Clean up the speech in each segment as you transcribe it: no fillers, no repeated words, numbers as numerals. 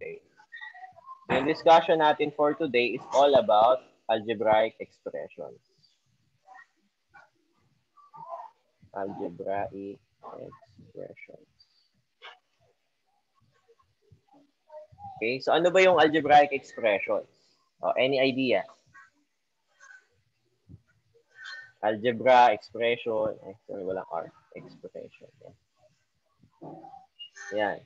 Okay. Yung discussion natin for today is all about algebraic expressions. Algebraic expressions. Okay, so ano ba yung algebraic expressions? Any idea? Algebra, expression, sorry, walang R. Expression. Yan. Yan.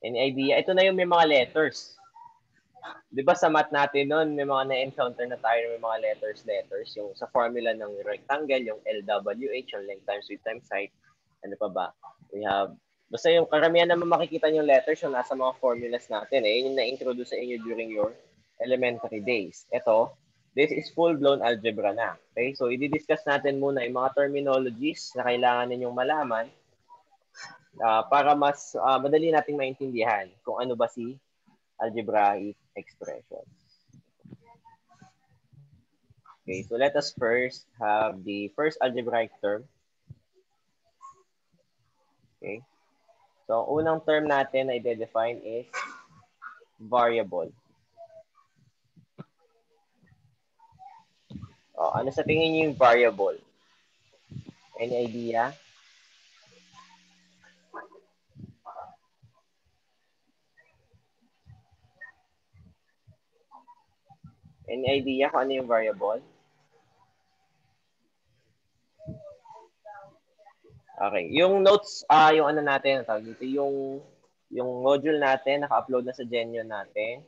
Any idea? Ito na yung may mga letters. Di ba sa math natin noon, may mga na-encounter na tayo may mga letters. Yung sa formula ng rectangle, yung LWH, yung length times width times height. Ano pa ba? We have, basta yung karamihan naman makikita yung letters yung nasa mga formulas natin. Yun yung na-introduce sa inyo during your elementary days. Ito, this is full-blown algebra na. Okay? So, i-discuss natin muna yung mga terminologies na kailangan ninyong malaman para mas madali nating maintindihan kung ano ba si algebraic expressions. Okay, so let us first have the first algebraic term. Okay. So, unang term natin na i-define is variable. Ano sa tingin niyo yung variable? Any idea? Any idea kung ano yung variable? Okay. Yung notes, yung ano natin, tawag dito, yung module natin, naka-upload na sa Genyo natin.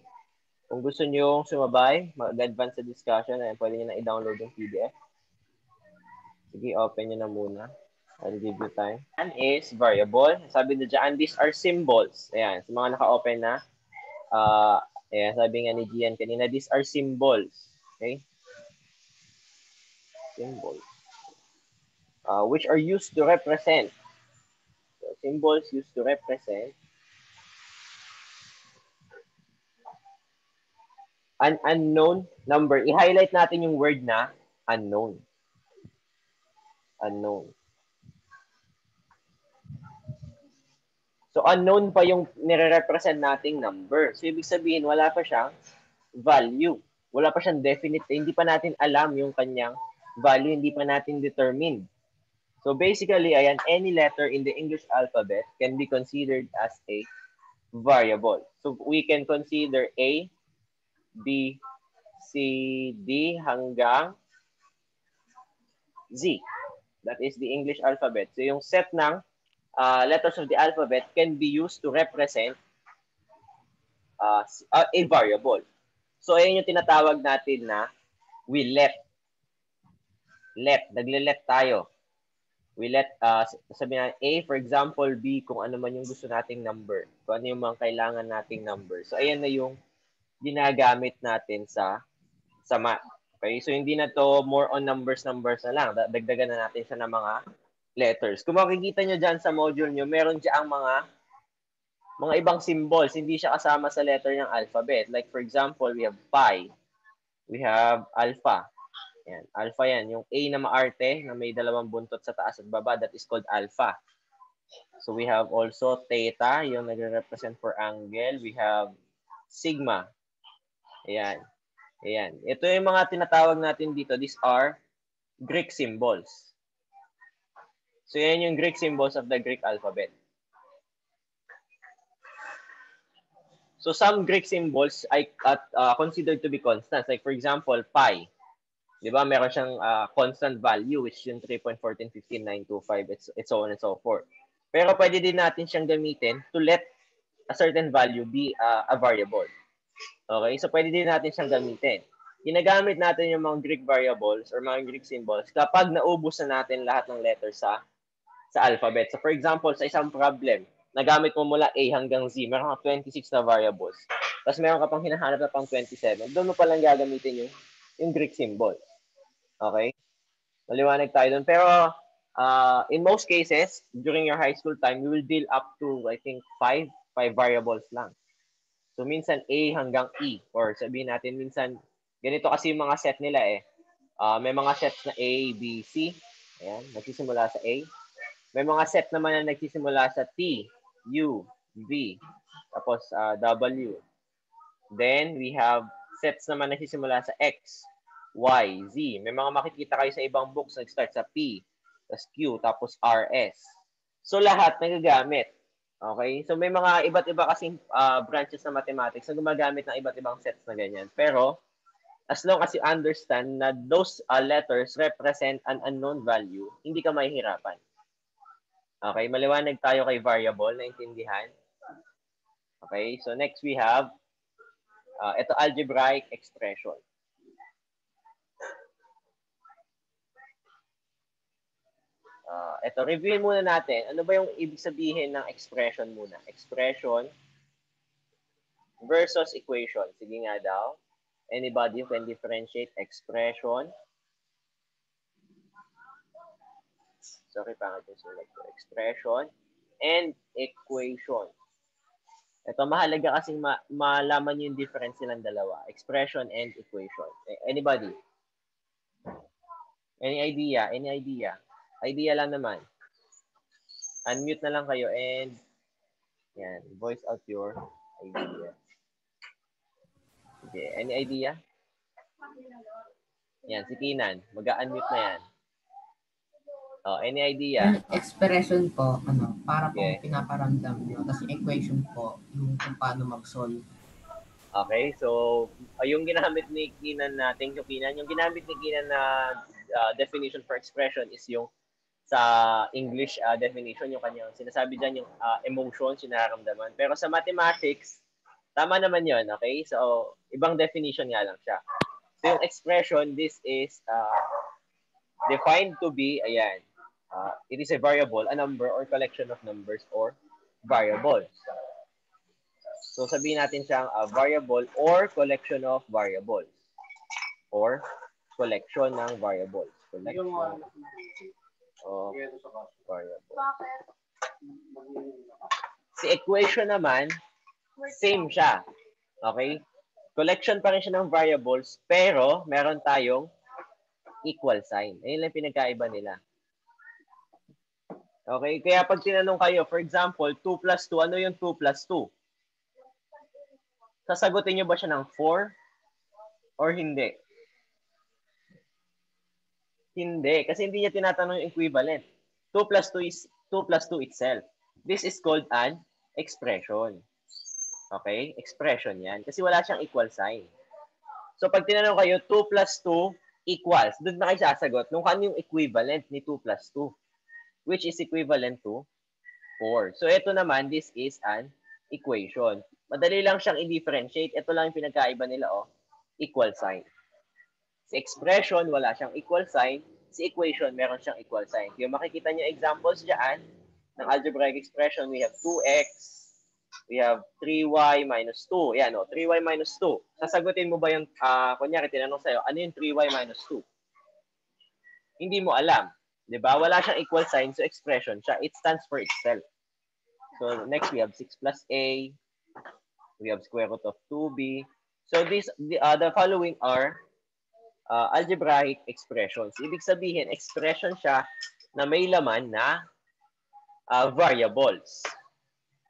Kung gusto nyo sumabay, mag-advance sa discussion, pwede nyo na i-download yung PDF. Sige, open nyo na muna. I'll give you time. And is variable. Sabi na dyan, these are symbols. Ayan, sa mga naka-open na. Ayan, sabi nga ni Gian kanina, these are symbols. Okay? Symbols. Which are used to represent. So, symbols used to represent an unknown number. I-highlight natin yung word na unknown. Unknown. So, unknown pa yung nire-represent nating number. So, ibig sabihin, wala pa siyang value. Wala pa siyang definite. Hindi pa natin alam yung kanyang value. Hindi pa natin determined. So, basically, ayan, any letter in the English alphabet can be considered as a variable. So, we can consider A, B, C, D hanggang Z. That is the English alphabet. So, yung set ng letters of the alphabet can be used to represent a variable. So, ayan yung tinatawag natin na we let. Nagle-let tayo. We let, sabi na A, for example, B, kung ano man yung gusto nating number. Kung ano yung mga kailangan nating number. So, ayan na yung ginagamit natin sa math. Okay? So, hindi na to more on numbers na lang. Dagdagan na natin siya ng mga letters. Kung makikita nyo dyan sa module nyo, meron dyan mga ibang symbols. Hindi siya kasama sa letter ng alphabet. Like, for example, we have pi. We have alpha. Yan. Alpha yan. Yung A na maarte na may dalawang buntot sa taas at baba, that is called alpha. So we have also theta, yung nagre-represent for angle. We have sigma. Ayan. Ayan. Ito yung mga tinatawag natin dito. These are Greek symbols. So yan yung Greek symbols of the Greek alphabet. So some Greek symbols are considered to be constants. Like for example, pi. Di ba? Meron siyang constant value, which is yung 3.1415925, it's so on and so forth. Pero pwede din natin siyang gamitin to let a certain value be a variable. Okay? So pwede din natin siyang gamitin. Ginagamit natin yung mga Greek variables or mga Greek symbols kapag naubos na natin lahat ng letters sa alphabet. So for example, sa isang problem, nagamit mo mula A hanggang Z, meron ka 26 na variables. Tapos meron ka pang hinahanap na pang 27. Doon mo palang gagamitin yung Greek symbol. Okay? Maliwanag tayo doon. Pero in most cases, during your high school time, you will deal up to, I think, 5 variables lang. So, minsan A hanggang E. Or sabihin natin, minsan, ganito kasi yung mga set nila eh. May mga sets na A, B, C. Ayan, nagsisimula sa A. May mga set naman na nagsisimula sa T, U, V, tapos W. Then, we have sets naman na nagsisimula sa X, Y, Z. May mga makikita kayo sa ibang books nag-start sa P, tapos Q, tapos R, S. So, lahat nagagamit. Okay? So, may mga iba't iba kasing branches ng mathematics na gumagamit ng iba't ibang sets na ganyan. Pero, as long as you understand na those letters represent an unknown value, hindi ka mahihirapan. Okay? Maliwanag tayo kay variable, naintindihan? Okay? So, next we have ito algebraic expression. Ito, reviewin muna natin. Ano ba yung ibig sabihin ng expression muna? Expression versus equation. Sige nga daw. Anybody who can differentiate expression? Sorry, pangit yung sulat ko. Expression and equation. Ito, mahalaga kasing malaman yung difference nilang dalawa. Expression and equation. Anybody? Any idea? Any idea? Idea lang naman. Unmute na lang kayo and yan, voice out your idea. Okay, any idea? Yan, si Kinan. Mag-unmute na yan. Oh, any idea? Yung expression po, para pong pinaparamdam nyo. Tapos yung equation po, yung kung paano mag-solve. Okay, so yung ginamit ni Kinan na, thank you Kinan, yung ginamit ni Kinan na definition for expression is yung sa English definition, yung kanyang sinasabi dyan, yung emotions, yung nararamdaman. Pero sa mathematics, tama naman yun, okay? So, ibang definition nga lang siya. So, yung expression, this is defined to be, ayan, it is a variable, a number or collection of numbers or variables. So, sabihin natin siyang variable or collection of variables. Or collection ng variables. Collection of variables. Si equation naman, same siya. Okay? Collection pa rin siya ng variables, pero meron tayong equal sign. Ayun lang pinagkaiba nila. Okay? Kaya pag tinanong kayo, for example, 2 plus 2, ano yung 2 plus 2? Sasagutin nyo ba siya ng 4 or hindi? Hindi, kasi hindi niya tinatanong yung equivalent. 2 plus 2 is 2 plus 2 itself. This is called an expression. Okay? Expression yan. Kasi wala siyang equal sign. So, pag tinanong kayo, 2 plus 2 equals, doon na kayo sasagot nung ano yung equivalent ni 2 plus 2, which is equivalent to 4. So, ito naman, this is an equation. Madali lang siyang i-differentiate. Ito lang yung pinagkaiba nila, equal sign. Si expression, wala siyang equal sign. Si equation, meron siyang equal sign. Yung makikita niyo examples dyan ng algebraic expression, we have 2x, we have 3y minus 2. Yan, 3y minus 2. Sasagutin mo ba yung, kunyari, tinanong sa'yo, ano yung 3y minus 2? Hindi mo alam. Diba? Wala siyang equal sign, so expression siya. It stands for itself. So, next, we have 6 plus a. We have square root of 2b. So, the following are algebraic expressions. Ibig sabihin, expression siya na may laman na variables.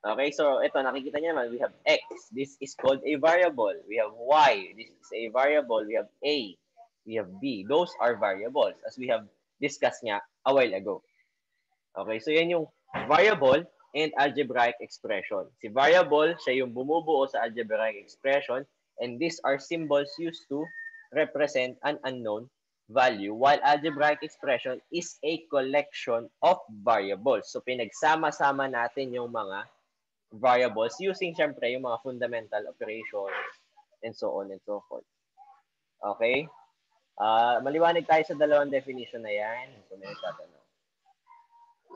Okay, so ito, nakikita niyo naman, we have x. This is called a variable. We have y. This is a variable. We have a. We have b. Those are variables, as we have discussed nga a while ago. Okay, so yan yung variable and algebraic expression. Si variable, siya yung bumubuo sa algebraic expression, and these are symbols used to represent an unknown value, while algebraic expression is a collection of variables. So, pinagsama-sama natin yung mga variables using, syempre, yung mga fundamental operations and so on and so forth. Okay? Maliwanag tayo sa dalawang definition na yan. So, may tatanong.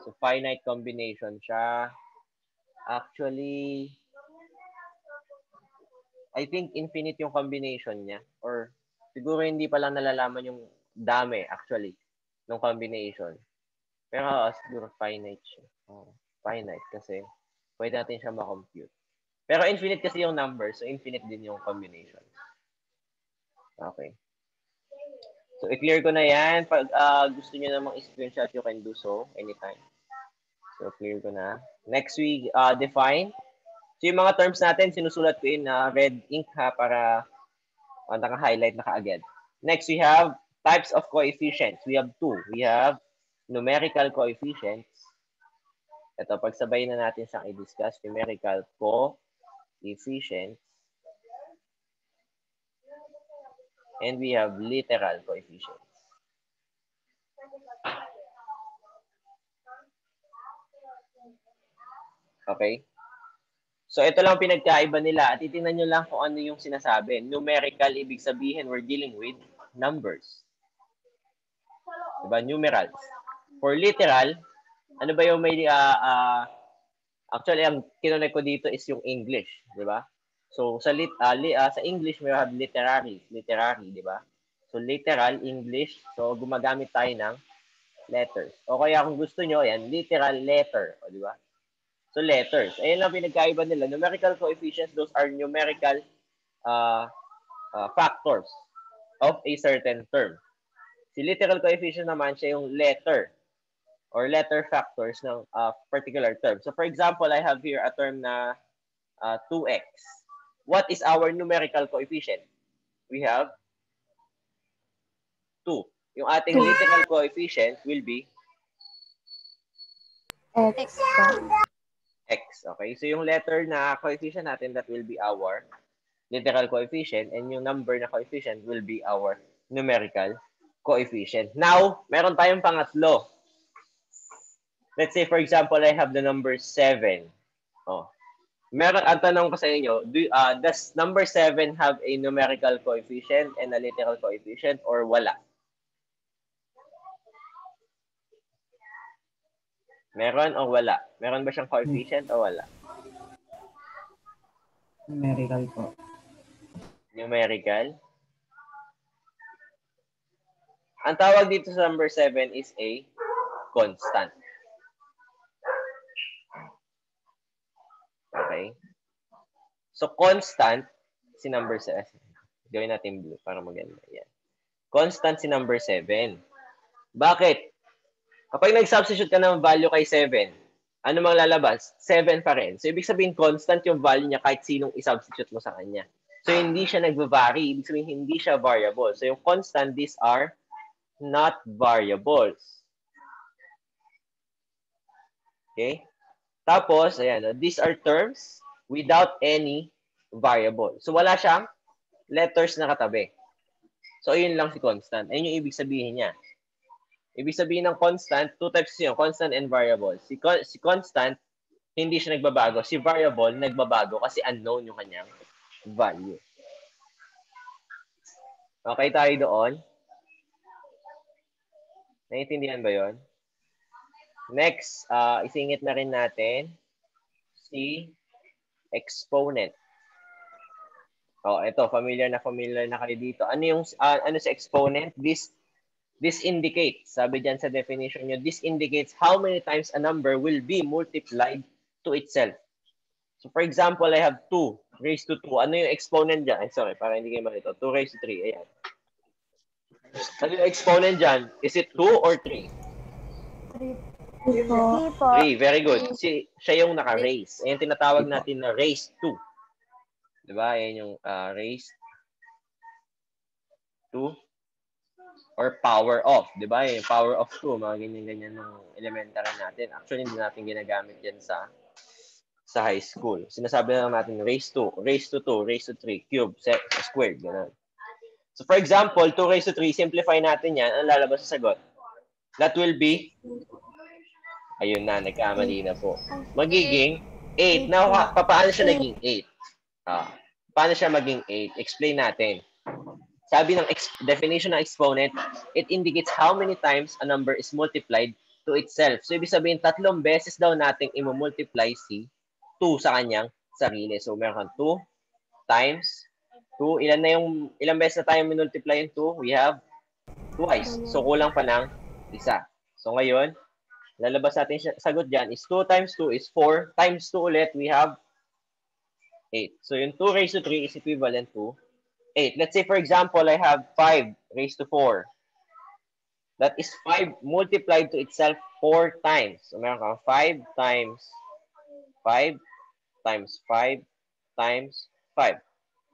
So, finite combination siya. Actually, I think infinite yung combination niya. Or siguro hindi pa lang nalalaman yung dami actually ng combination. Pero siguro finite siya. Finite kasi pwede natin siya ma-compute. Pero infinite kasi yung number, so infinite din yung combination. Okay. So, i-clear ko na yan. Pag gusto niyo namang i-screenshot, you can do so anytime. So, clear ko na. Next, we define. So yung mga terms natin, sinusulat ko in red ink ha, para naka-highlight na kaagad. Next, we have types of coefficients. We have two. We have numerical coefficients. Ito, pagsabay na natin sa i-discuss, numerical coefficients. And we have literal coefficients. Okay? So, ito lang pinagkaiba nila. At itingnan nyo lang kung ano yung sinasabi. Numerical, ibig sabihin, we're dealing with numbers. Diba? Numerals. For literal, ano ba yung may... actually, ang kinonect ko dito is yung English. Diba? So, sa English, we have literary, di ba? So, literal, English. So, gumagamit tayo ng letters. O kaya kung gusto nyo, yan, literal letter. O, di ba? So, letters. Ayun lang pinagkaiba nila. Numerical coefficients, those are numerical factors of a certain term. Si literal coefficient naman, siya yung letter or letter factors ng particular term. So, for example, I have here a term na 2x. What is our numerical coefficient? We have 2. Yung ating literal coefficient will be X. x. Okay? So, yung letter na coefficient natin, that will be our literal coefficient, and yung number na coefficient will be our numerical coefficient. Now, meron tayong pangatlo. Let's say, for example, I have the number 7. Oh. Ang tanong ko sa inyo, does number 7 have a numerical coefficient and a literal coefficient or wala? Meron o wala? Meron ba siyang coefficient o wala? Numerical po. Numerical. Ang tawag dito sa number 7 is a constant. Okay? So, constant si number 7. Gawin natin blue para maganda. Yan. Constant si number 7. Bakit? Kapag nag-substitute ka ng value kay 7, ano mang lalabas? 7 pa rin. So, ibig sabihin, constant yung value niya kahit sinong i-substitute mo sa kanya. So, hindi siya nag-vary. Ibig sabihin, hindi siya variable. So, yung constant, these are not variables. Okay? Tapos, ayan, these are terms without any variable. So, wala siyang letters na katabi. So, yun lang si constant. Ayun yung ibig sabihin niya. Ibig sabihin ng constant, two types yun, constant and variable. Si constant, hindi siya nagbabago. Si variable, nagbabago kasi unknown yung kanyang value. Okay tayo doon? Naiintindihan ba yon? Next, isingit na rin natin si exponent. Oh, ito, familiar na kayo dito. Ano sa exponent? This indicates, sabi dyan sa definition nyo, this indicates how many times a number will be multiplied to itself. So, for example, I have 2 raised to 2. Ano yung exponent dyan? Ay, sorry, para hindi kayo malito. 2 raised to 3. Ayan. Ano yung exponent dyan? Is it 2 or 3? 3. Very good. Siya yung naka-raise. Ayan tinatawag natin na raised to. Diba? Ayan yung raised to. Or power of, di ba? Yung power of 2, mga ganyan-ganyan ng elementary natin. Actually, hindi natin ginagamit yan sa high school. Sinasabi na lang natin raised to 2, raised to 3, cube, squared, gano'n. So, for example, 2 raised to 3, simplify natin yan. Ang lalabas sa sagot? That will be, ayun na, nagkamali na po. Magiging 8. Now, paano siya naging 8? Paano siya maging 8? Explain natin. Sabi ng definition ng exponent, it indicates how many times a number is multiplied to itself. So, ibig sabihin, 3 beses daw nating i-multiply si 2 sa kanyang sarili. So, meron kang 2 times 2. Ilang beses na tayo multiply yung 2? We have twice. So, kulang pa ng isa. So, ngayon, lalabas natin sagot dyan is 2 times 2 is 4. Times 2 ulit, we have 8. So, yung 2 raised to 3 is equivalent to 8. Let's say, for example, I have 5 raised to 4. That is 5 multiplied to itself 4 times. So, meron kang 5 times 5 times 5 times 5.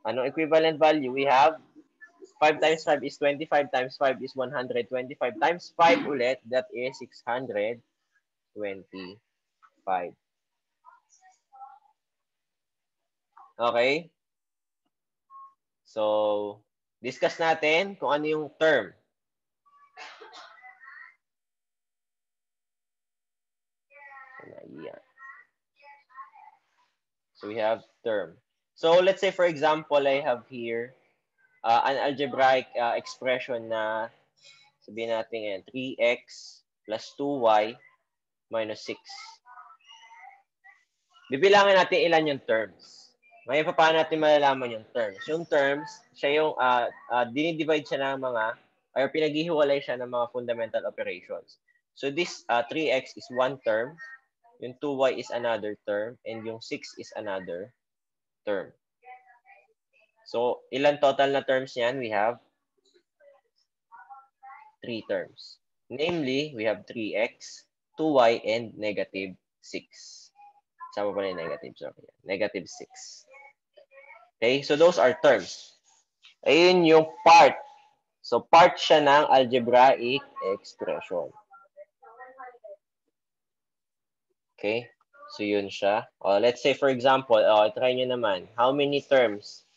Anong equivalent value? We have 5 times 5 is 25 times 5 is 125 times 5 ulit, that is 625. Okay? So, discuss natin kung ano yung term. So, we have term. So, let's say, for example, I have here an algebraic expression na sabihin natin yan, 3x plus 2y minus 6. Bibilangin natin ilan yung terms. Ngayon, paano natin malalaman yung terms? Yung terms, siya yung dinidivide siya ng mga, or pinaghihiwalay siya ng mga fundamental operations. So this 3x is one term, yung 2y is another term, and yung 6 is another term. So, ilan total na terms yan? We have 3 terms. Namely, we have 3x, 2y, and negative 6. Sama pa na yung negative. So, negative 6. Okay, so those are terms. Ayun yung part. So, part siya ng algebraic expression. Okay, so yun siya. Let's say, for example, try nyo naman. How many terms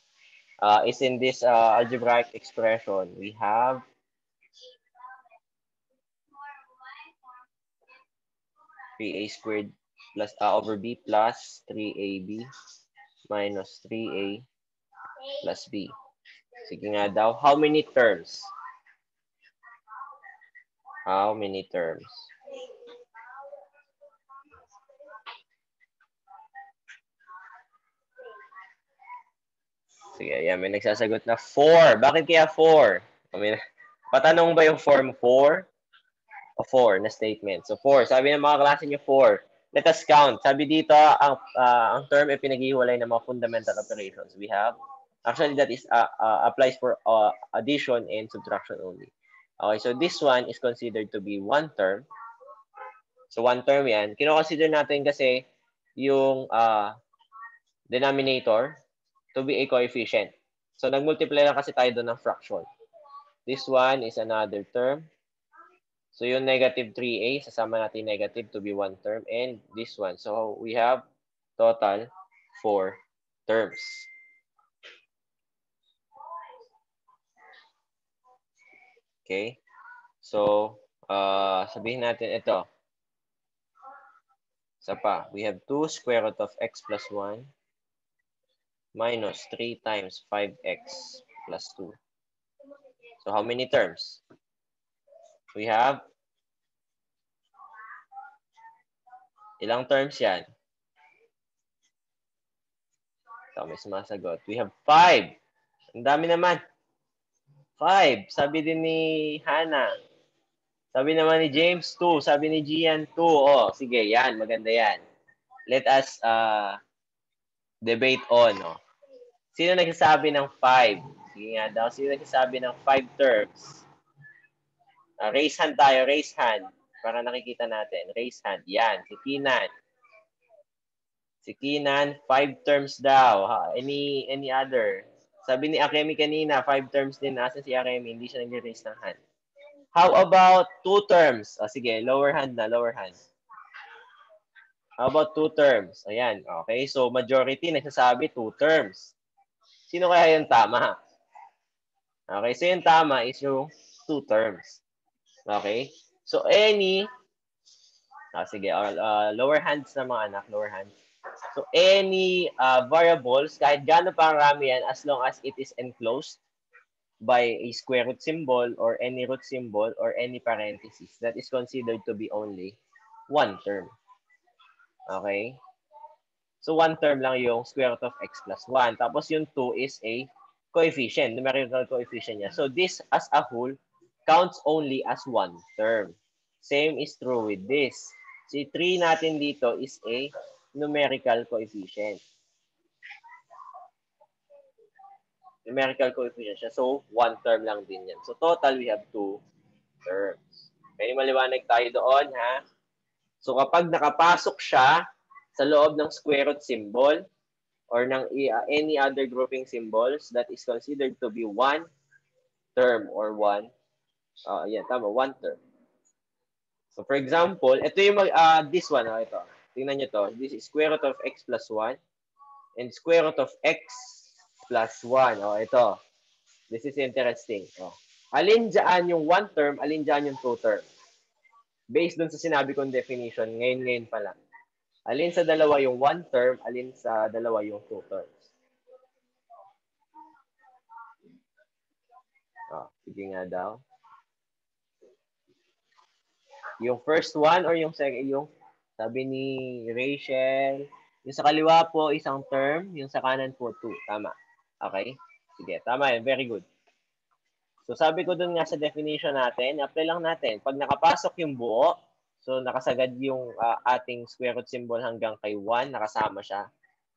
is in this algebraic expression? We have 3a squared plus over b plus 3ab minus 3a plus b. Sige nga daw, how many terms? How many terms? Sige, ayan, may nagsasagot na 4. Bakit kaya 4? Patanong ba yung form 4? O 4 na statement. So 4, sabi ng mga klase niyo 4. Let us count. Sabi dito, ang term ay pinaghihiwalay ng mga fundamental operations. We have, actually that is applies for addition and subtraction only. Okay, so this one is considered to be one term. So one term yan. Kino-consider natin kasi yung denominator to be a coefficient. So nagmultiply lang kasi tayo doon ng fraction. This one is another term. So yung negative 3a, sasama natin negative to be one term. And this one. So we have total 4 terms. Okay. So, sabihin natin ito. Isa pa. We have 2 square root of x plus 1 minus 3 times 5x plus 2. So how many terms? We have ilang terms yan? Ito, may sumasagot. We have 5. Ang dami naman. 5. Sabi din ni Hannah. Sabi naman ni James, 2. Sabi ni Gian, 2. Oh, sige, yan. Maganda yan. Let us debate on. Oh. Sino nagsasabi ng 5? Sige nga daw. Sino nagsasabi ng 5 terms? Raise hand tayo. Raise hand. Para nakikita natin. Raise hand. Yan. Si Kinan. Si Kinan, 5 terms daw. Any other? Sabi ni Akemi kanina, 5 terms din. Nasa si Akemi, hindi siya nag-raise ng hand. How about 2 terms? Sige, lower hand na, lower hand. How about 2 terms? Ayan, okay. So, majority nagsasabi 2 terms. Sino kaya yung tama? Okay, so yung tama is yung 2 terms. Okay? So, sige, lower hands na mga anak, lower hands. So, any variables, kahit gaano pa rami yan, as long as it is enclosed by a square root symbol or any root symbol or any parenthesis, that is considered to be only one term. Okay? So, one term lang yung square root of x plus 1. Tapos yung 2 is a coefficient, numerical coefficient niya. So, this as a whole counts only as one term. Same is true with this. Si 3 natin dito is a numerical coefficient. Numerical coefficient siya. So, one term lang din yan. So, total, we have 2 terms. May maliwanag tayo doon, ha? So, kapag nakapasok siya sa loob ng square root symbol or ng any other grouping symbols that is considered to be one term or one, tama, one term. So, for example, ito yung this one, ito. Tingnan nyo to. This is square root of x plus 1 and square root of x plus 1. Ito. This is interesting. Alin dyan yung one term, alin dyan yung two term. Based dun sa sinabi kong definition, ngayon pa lang. Alin sa dalawa yung one term, alin sa dalawa yung two terms. Sige nga daw. Yung first one or yung second, yung sabi ni Rachel, yung sa kaliwa po isang term, yung sa kanan po two. Tama. Okay? Sige, tama yan. Very good. So sabi ko dun nga sa definition natin, apply lang natin. Pag nakapasok yung buo, so nakasagad yung ating square root symbol hanggang kay 1, nakasama siya.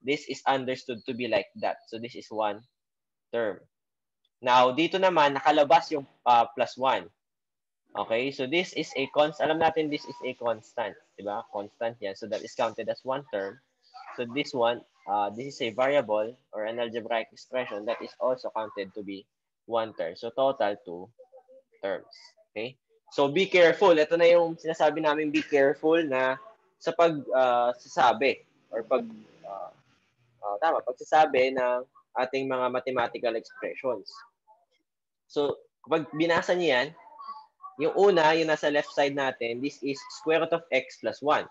This is understood to be like that. So this is one term. Now, dito naman, nakalabas yung plus 1. Okay, so this is a constant. Alam natin this is a constant. Diba? Constant yan. So that is counted as one term. So this one, this is a variable or an algebraic expression that is also counted to be one term. So total two terms. Okay? So be careful. Ito na yung sinasabi namin, be careful na sa pagsasabi or pagsasabi ng ating mga mathematical expressions. So kapag binasa niyo yan, yung una, yung nasa left side natin, this is square root of x plus 1.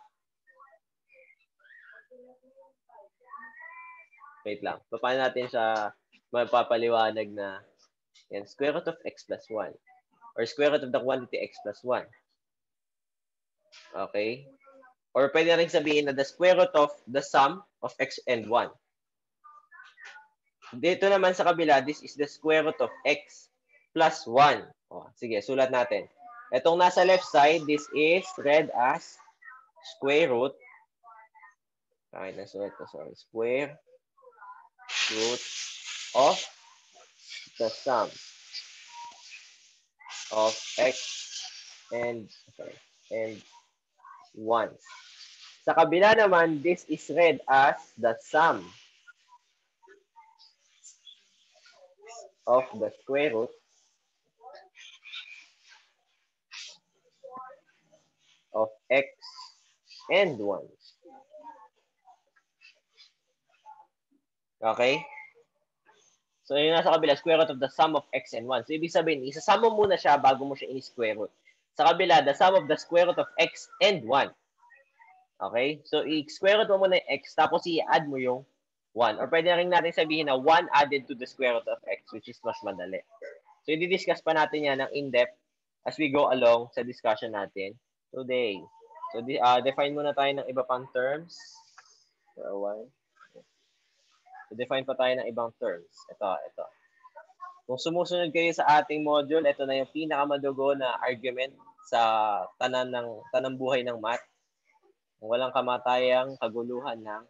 Wait lang. Paano natin siya mapapaliwanag na yan, square root of x plus 1. Or square root of the quantity x plus 1. Okay? Or pwede rin sabihin na the square root of the sum of x and 1. Dito naman sa kabila, this is the square root of x plus 1. Sige, sulat natin. Itong nasa left side, this is read as square root. Square root of the sum of x and 1. Sa kabila naman, this is read as the sum of the square root of x and 1. Okay? So, yung nasa kabila, square root of the sum of x and 1. So, ibig sabihin, isasama mo muna siya bago mo siya i-square root. Sa kabila, the sum of the square root of x and 1. Okay? So, i-square root mo muna yung x, tapos i-add mo yung 1. Or pwede rin natin sabihin na 1 added to the square root of x, which is mas madali. So, i-discuss pa natin yan ng in-depth as we go along sa discussion natin today. So, define muna tayo ng iba pang terms. So, define pa tayo ng ibang terms. Ito. Kung sumusunod kayo sa ating module, ito na yung pinakamadugo na argument sa tanang buhay ng math. Kung walang kamatayang kaguluhan ng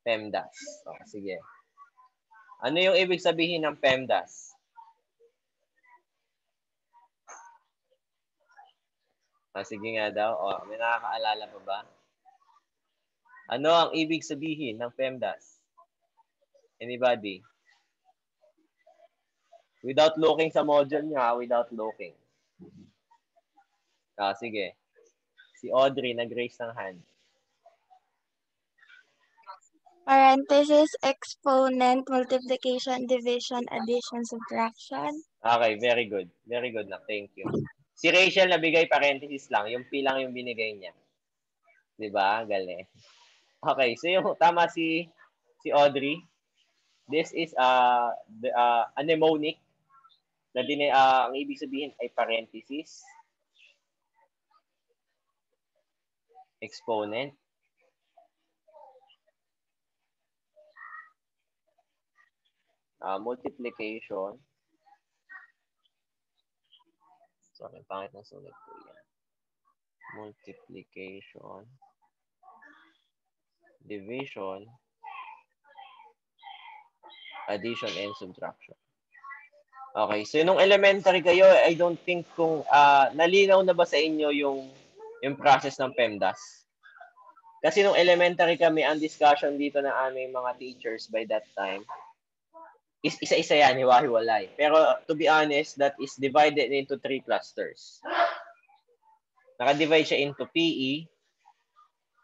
PEMDAS. Sige. Ano yung ibig sabihin ng PEMDAS? Sige nga daw. May nakakaalala pa ba? Ano ang ibig sabihin ng PEMDAS? Anybody? Without looking sa module niya, without looking. Sige. Si Audrey, nag-raise ng hand. Parenthesis, exponent, multiplication, division, addition, subtraction. Okay, very good. Very good na. Thank you. Si Rachel, nabigay parenthesis lang. Yung P lang yung binigay niya. Diba? Galing. Okay, so yung tama si Audrey. This is a mnemonic na ang ibig sabihin ay parenthesis, exponent, multiplication. Sorry, pangit na sulat ko yan. Multiplication, division, addition, and subtraction. Okay, so nung elementary kayo, I don't think kung nalinaw na ba sa inyo yung process ng PEMDAS? Kasi nung elementary kami, ang discussion dito ng aming mga teachers by that time, is isa-isa yan, hiwa-hiwalay. Pero to be honest, that is divided into 3 clusters. Naka-divide siya into PE,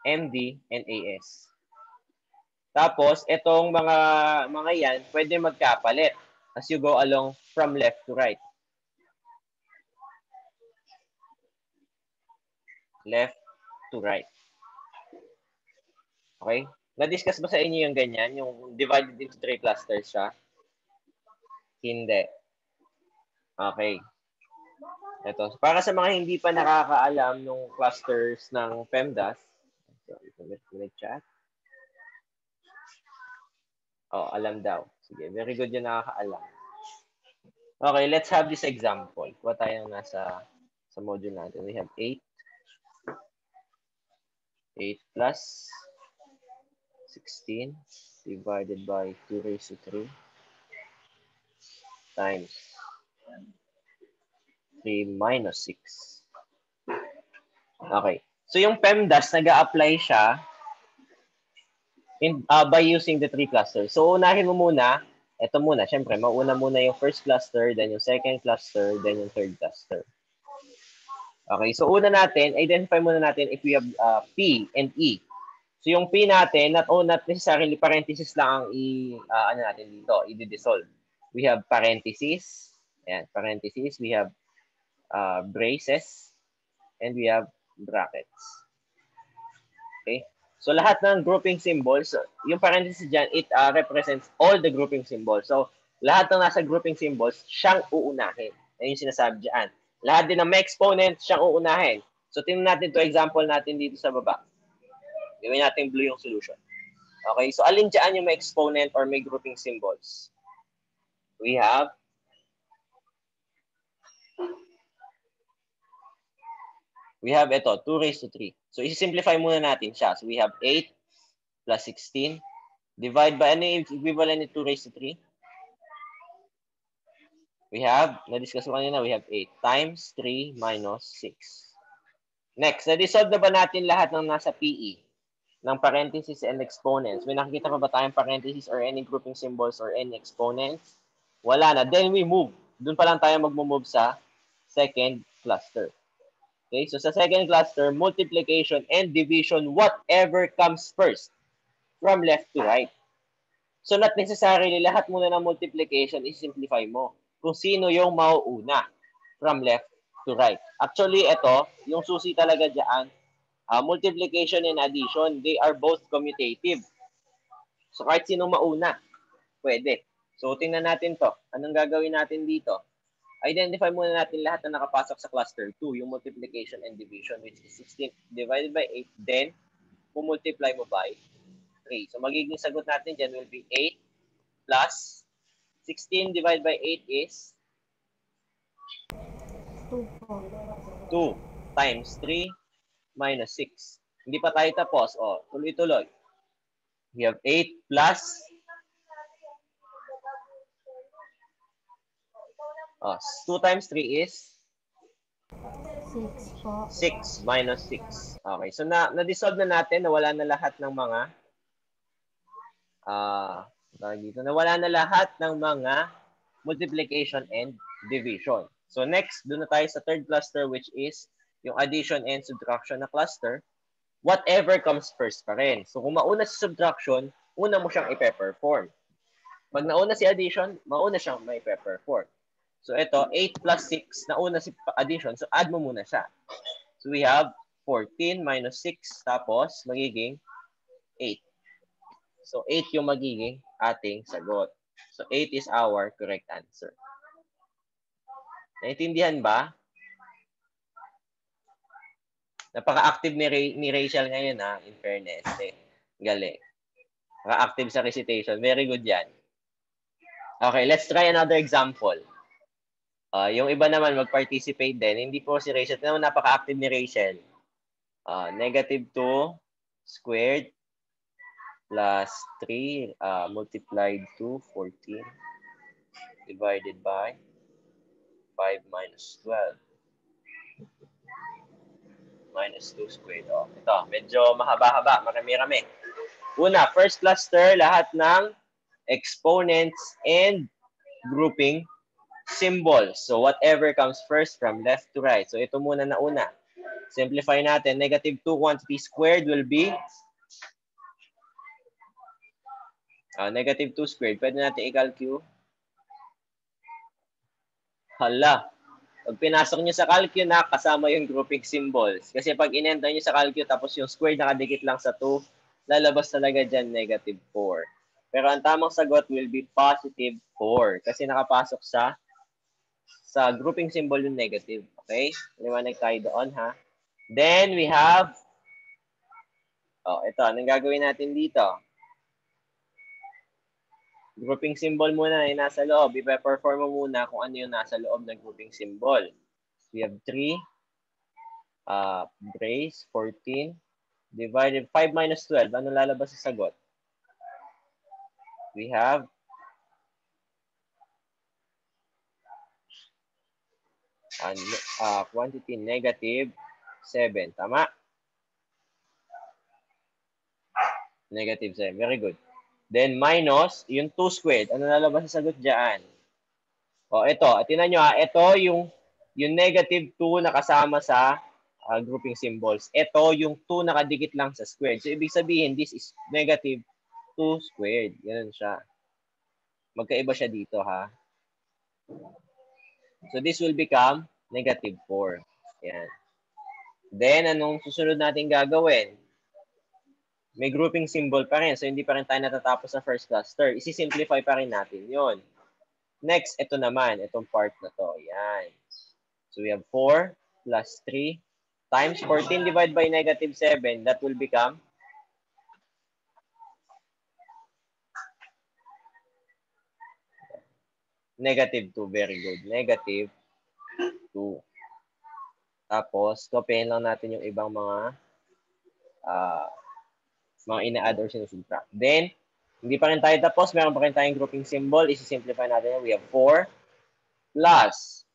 MD, and AS. Tapos, itong mga yan, pwede magkapalit as you go along from left to right. Left to right. Okay? Na-discuss ba sa inyo yung ganyan? Yung divided into 3 clusters siya? Hindi. Okay. Ito. Para sa mga hindi pa nakakaalam ng clusters ng PEMDAS, so, chat. Oh, alam daw. Sige, very good yung nakakaalam. Okay, let's have this example. Kuha tayo nasa sa module natin. We have 8. 8 plus 16 divided by 2 raised to 3 times 3 minus 6. Okay. So yung PEMDAS, nag-a-apply siya by using the 3 clusters. So unahin mo muna, ito muna, syempre, mauna muna yung first cluster, then yung second cluster, then yung third cluster. Okay, so una natin, identify muna natin if we have P and E. So yung P natin, not necessarily parenthesis lang ang natin dito, i-dissolve. We have parenthesis, ayan, parenthesis, we have braces, and we have brackets. Okay? So lahat ng grouping symbols, yung parenthesis dyan, it represents all the grouping symbols. So lahat ng nasa grouping symbols, siyang uunahin. Ayun yung sinasabi dyan. Lahat din ng may exponent, siyang uunahin. So tingnan natin to example natin dito sa baba. Gawin natin blue yung solution. Okay, so alin dyan yung may exponent or may grouping symbols? We have ito, 2 raised to 3. So isi-simplify muna natin siya. So we have 8 plus 16. Divide by, ano yung equivalent ni 2 raised to 3? We have, na-discuss ko kanina, we have 8 times 3 minus 6. Next, na-dissolve na ba natin lahat ng nasa PE? Ng parentheses and exponents. May nakikita pa ba tayong parentheses or any grouping symbols or any exponents? Wala na. Then we move. Doon pa lang tayo mag-move sa second cluster. Okay, so sa second cluster, multiplication and division, whatever comes first from left to right. So not necessarily lahat muna ng multiplication is simplify mo kung sino yung mauuna from left to right. Actually, ito, yung susi talaga dyan, multiplication and addition, they are both commutative. So kahit sino mauna, pwede. So tingnan natin to. Anong gagawin natin dito? Identify muna natin lahat na nakapasok sa cluster 2, yung multiplication and division, which is 16 divided by 8. Then, multiply mo by 3. So magiging sagot natin dyan will be 8 plus 16 divided by 8 is 2 times 3 minus 6. Hindi pa tayo tapos. O, tuloy-tuloy. We have 8 plus 2 times 3 is 6 po. 6 minus 6. Okay, so na-dissolve na natin, nawala na lahat ng mga nawala na lahat ng mga multiplication and division. So next, doon na tayo sa third cluster, which is yung addition and subtraction na cluster. Whatever comes first pa rin. So kung mauna si subtraction, una mo siyang i-perform. Pag nauna si addition, mauna siyang may perform. So ito, 8 plus 6, nauna si addition, so add mo muna siya. So we have 14 minus 6, tapos magiging 8. So 8 yung magiging ating sagot. So 8 is our correct answer. Naintindihan ba? Napaka-active ni Rachel ngayon, ha, in fairness. Galing. Napaka-active sa recitation. Very good yan. Okay, let's try another example. Yung iba naman mag-participate din. Hindi po si Rachel. Napaka-active ni Rachel. Negative 2 squared plus 3 multiplied to 14 divided by 5 minus 12. minus 2 squared. O, ito, medyo mahaba-haba, marami-rami. Una, first cluster, lahat ng exponents and grouping symbols. So, whatever comes first from left to right. So, ito muna na una. Simplify natin. Negative 2 quantity squared will be negative 2 squared. Pwede natin i-calculate. Hala. Pag pinasok nyo sa calculate na, kasama yung grouping symbols. Kasi pag in-enter nyo sa calculate, tapos yung squared nakadikit lang sa 2, lalabas talaga dyan negative 4. Pero ang tamang sagot will be positive 4. Kasi nakapasok sa grouping symbol yung negative. Okay? Liwanag tayo doon, ha? Then, we have, ito, anong gagawin natin dito? Grouping symbol muna ay nasa loob. Ipe-perform mo muna kung ano yung nasa loob ng grouping symbol. We have 3, brace, 14, divided 5 minus 12. Ano lalabas sa sagot? We have quantity negative 7. Tama? Negative 7. Very good. Then minus yung 2 squared. Ano lalabas sa sagot dyan? O, ito. Tingnan nyo ha. Ito yung negative 2 na kasama sa grouping symbols. Ito yung 2 nakadikit lang sa squared. So, ibig sabihin, this is negative 2 squared. Ganun siya. Magkaiba siya dito ha. So, this will become negative 4. Yan. Then, anong susunod natin gagawin? May grouping symbol pa rin. So, hindi pa rin tayo natatapos sa first cluster. Isi-simplify pa rin natin yon. Next, ito naman. Itong part na to. Yan. So, we have 4 plus 3 times 14 divided by negative 7. That will become negative 2. Very good. Negative 2. Tapos, copyin lang natin yung ibang mga ina-add or sinusubtract. Then, hindi pa rin tayo tapos. Meron pa rin tayong grouping symbol. Isi-simplify natin. We have 4 plus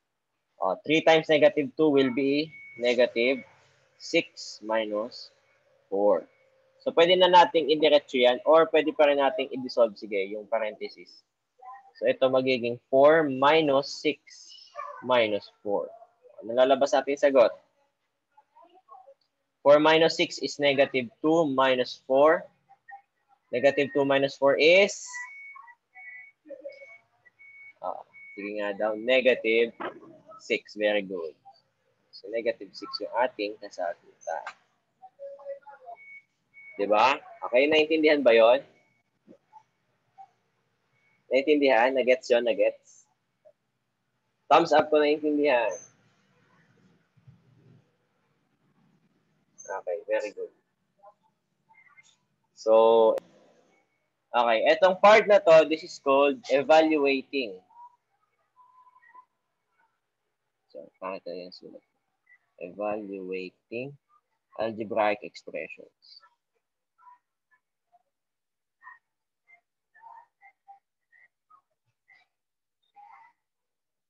3 times negative 2 will be negative 6 minus 4. So, pwede na nating i-diretso yan or pwede pa rin nating i-dissolve. Sige, yung parenthesis. So, ito magiging 4 minus 6 minus 4. Ano lalabas natin sagot? 4 minus 6 is negative 2 minus 4. Negative 2 minus 4 is, sige nga daw, negative 6. Very good. So, negative 6 yung ating kasagutan. Diba? Okay, naintindihan ba yon? Naintindihan? Nagets yun? Nagets? Thumbs up ko naintindihan. Okay, very good. So, okay, etong part na to, this is called evaluating. So, pangit na yung sulat. Evaluating algebraic expressions.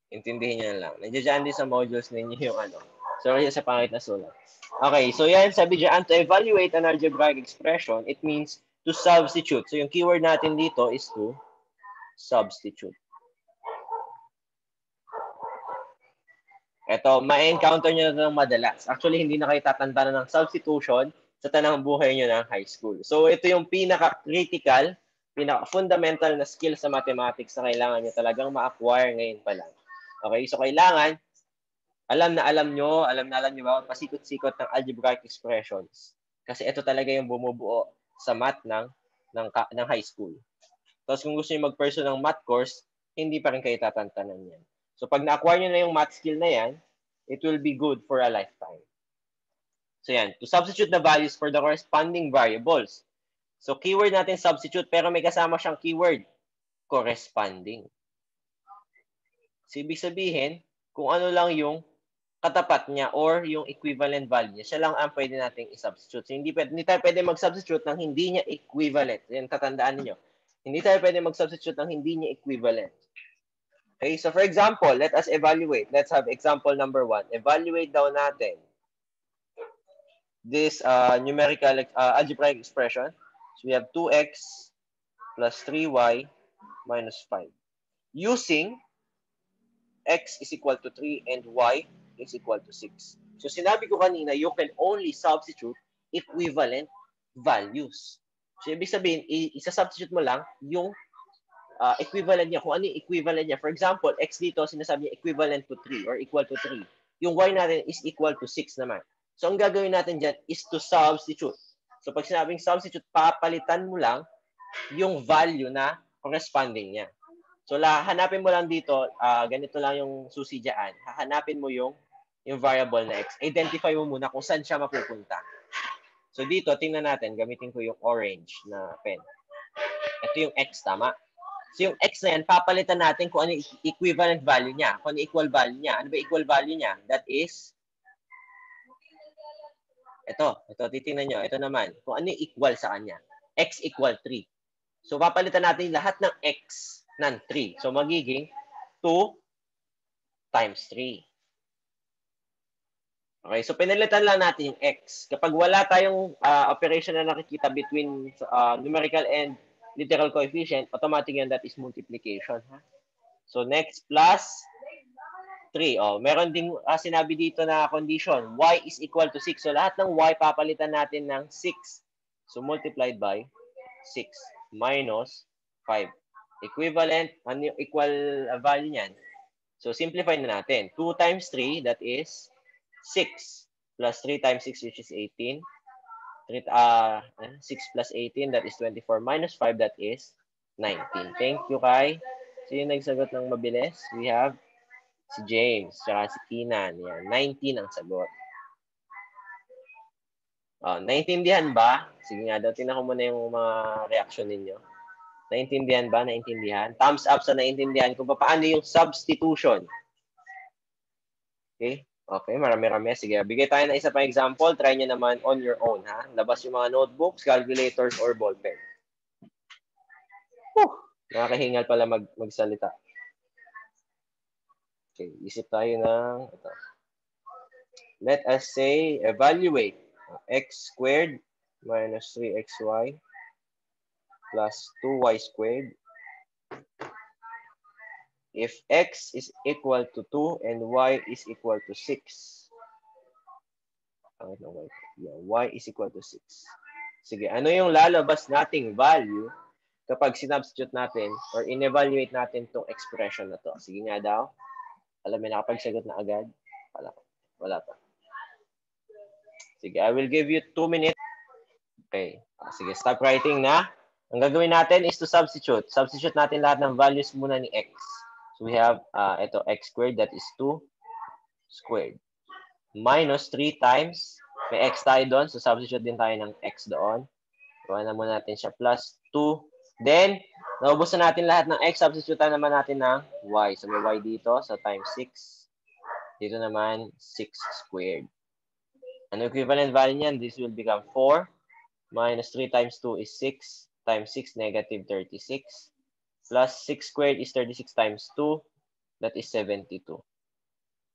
Intindihin nyo lang. Nandiyan din sa modules ninyo yung ano. Sorry sa pangit na sulat. Okay, so yan, sabi dyan, to evaluate an algebraic expression, it means to substitute. So yung keyword natin dito is to substitute. Ito, ma-encounter nyo na ng madalas. Actually, hindi na kayo tatanda ng substitution sa tanang buhay nyo ng high school. So ito yung pinaka-critical, pinaka-fundamental na skill sa mathematics na kailangan nyo talagang ma-acquire ngayon pa lang. Okay, so kailangan alam na alam nyo ba, pasikot-sikot ng algebraic expressions. Kasi ito talaga yung bumubuo sa math ng high school. Tapos kung gusto nyo mag-pursue ng math course, hindi pa rin kayo tatantanan yan. So pag na-acquire nyo na yung math skill na yan, it will be good for a lifetime. So yan, to substitute the values for the corresponding variables. So keyword natin substitute, pero may kasama siyang keyword, corresponding. So ibig sabihin, kung ano lang yung katapat niya or yung equivalent value niya, siya lang ang pwede nating i-substitute. So, hindi tayo pwede mag-substitute ng hindi niya equivalent. Yan, tatandaan niyo. Hindi tayo pwede mag-substitute ng hindi niya equivalent. Okay, so for example, let us evaluate. Let's have example number 1. Evaluate daw natin this numerical algebraic expression. So we have 2x plus 3y minus 5. Using x is equal to 3 and y is equal to 6. So sinabi ko kanina, you can only substitute equivalent values. So ibig sabihin, isa-substitute mo lang yung equivalent niya. Kung ano yung equivalent niya. For example, x dito, sinasabi niya equivalent to 3 or equal to 3. Yung y natin is equal to 6 naman. So ang gagawin natin dyan is to substitute. So pag sinabing substitute, papalitan mo lang yung value na corresponding niya. So hanapin mo lang dito, ganito lang yung susi dyan. Hahanapin mo yung variable na x. Identify mo muna kung saan siya mapupunta. So dito, tingnan natin, gamitin ko yung orange na pen. Ito yung x, tama? So yung x na yan, papalitan natin kung ano yung equivalent value niya, kung ano equal value niya. Ano ba equal value niya? That is, ito, titingnan nyo. Ito naman, kung ano yung equal sa kanya. X equal 3. So papalitan natin lahat ng x ng 3. So magiging 2 times 3. Okay, so pinalitan lang natin yung x. Kapag wala tayong operation na nakikita between numerical and literal coefficient, automatic yan, that is multiplication. Ha? So next, plus 3. Oh, meron ding sinabi dito na condition, y is equal to 6. So lahat ng y papalitan natin ng 6. So multiplied by 6 minus 5. Equivalent, ano yung equal value niyan? So simplify na natin. 2 times 3, that is 6. Plus 3 times 6, which is 18. 6 plus 18, that is 24. Minus 5, that is 19. Thank you, Kai. Sino nagsagot ng mabilis? We have si James, saka si Kinan. Yan, 19 ang sagot. Naintindihan ba? Sige nga daw, tingnan ko muna yung mga reaction ninyo. Naintindihan ba? Naintindihan? Thumbs up sa naintindihan kung paano yung substitution. Okay? Okay, marami-rami. Sige, bigay tayo ng isa pa example. Try nyo naman on your own, ha? Labas yung mga notebooks, calculators, or ballpen. Nakakahingal pala magsalita. Okay, isip tayo ng ito. Let us say, evaluate x squared minus 3xy plus 2y squared. If x is equal to 2 and y is equal to 6. Y is equal to 6. Sige, ano yung lalabas nating value kapag sinubstitute natin or in-evaluate natin itong expression na to? Sige nga daw. Alam mo, nakapagsagot na agad? Wala pa. Sige, I will give you 2 minutes. Okay. Sige, stop writing na. Ang gagawin natin is to substitute. Substitute natin lahat ng values muna ni x. So we have ito x squared, that is 2 squared. Minus 3 times, may x tayo doon, so substitute din tayo ng x doon. Gawa na muna natin siya, plus 2. Then, naubos na natin lahat ng x, substitute naman natin ng y. So may y dito, so times 6. Dito naman, 6 squared. Ano equivalent value niyan? This will become 4. Minus 3 times 2 is 6. Times 6, negative 36. Plus 6 squared is 36 times 2. That is 72.